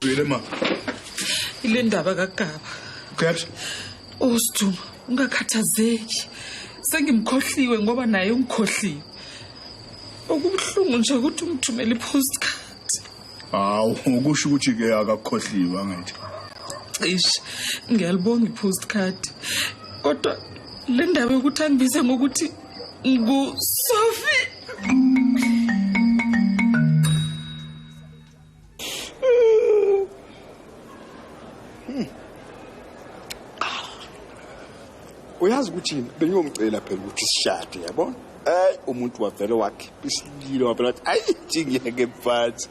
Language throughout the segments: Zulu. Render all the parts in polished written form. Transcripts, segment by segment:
Wena ma. Ile ndaba kaGaba. Gaps. Osithuma, ungakhathazeki. Sengimkhohliwe ngoba naye ungikhohliwe. Okubuhlungu nje ukuthi umthumele i-postcard. Hawu, ukusho ukuthi ke akakhohliwe angithi. Ish, ngiyalibonga i-postcard. Kodwa le ndaba yokuthi angibize ngokuthi ngu-Sophie. Uyazi ukuthi bengiyomcela phela ukuthi sishade yabona umuntu wavela wakhe isililo wavela athi ayi ngiyeke phansi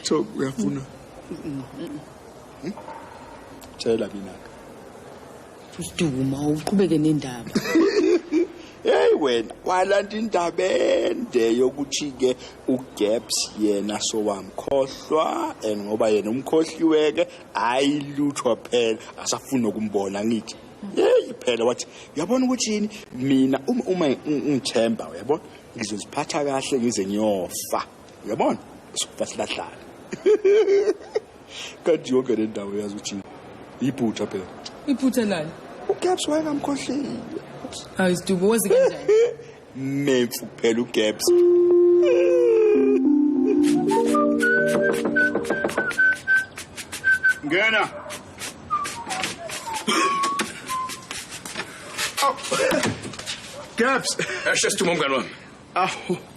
So uyafuna tshela mina Usiduma uqhubeke nendaba. hey wena walanda indaba ende yokuthi ke uGaps yena sowamkhohlwa ngoba yena umkhohliweke ayilutho phela asafuna ukumbona ngithi hey phela wathi uyabona ukuthi yini mina uma ngithemba uyabona ngizoziphatha kahle ngize ngiyofa uyabona sokufa silahlala kanti yonke le ndawo yazi ukuthi iphutha phela Iphutha lani? uGaps wayengamkhohliwe Hayi Sidubo wazi kanjani? Memfu phela uGaps ngena. Gaps. Asisithuma umngani wami.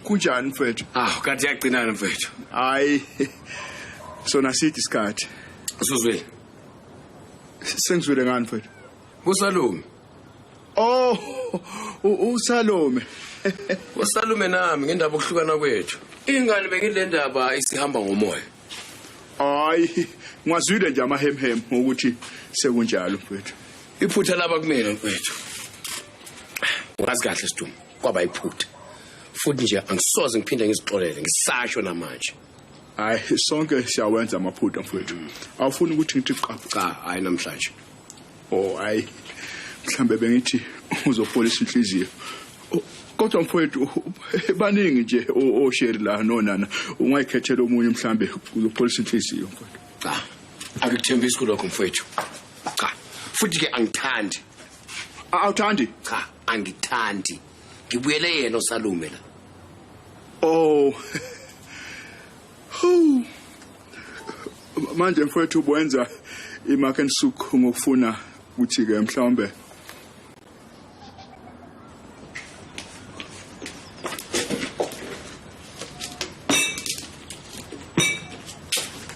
Kunjani mfethu? Kanti yaqinana mfethu. Hayi. Sona sithi isikhathi. Usuzwile? Sengizwile ngani mfethu? Usalome. Oh, uSalome. Usalome nami ngendaba okuhlukana kwethu. Ingane bengile ndaba isihamba ngomoya. Hayi, ngwazwile nje amahemhem ukuthi sekunjalo mfethu. Iphutha laba kumina mfethu. Wazi kahle Siduma, kwaba iphutha. Futhi nje angisoze ngiphinde ngizixolele, ngisasho namanje. Hayi, sonke siyawenza amaphutha mfethu. Awufuni ukuthi ngithi Cha, hayi namhlanje. Oh, hayi. Mhlambe bengithi uzopholisa inhliziyo. Kodwa mfowethu baningi nje osheri la nonana ungayikhethela omunye mhlambe uzopholisa inhliziyo mfowethu. Cha, akuthembisi kulokho mfowethu. Cha, futhi ke angithandi. Awuthandi? Cha, angithandi. Ngibuyele yena uSalome la. Oh. Manje mfowethu ubwenza imarket souk ngokufuna ukuthi ke mhlawumbe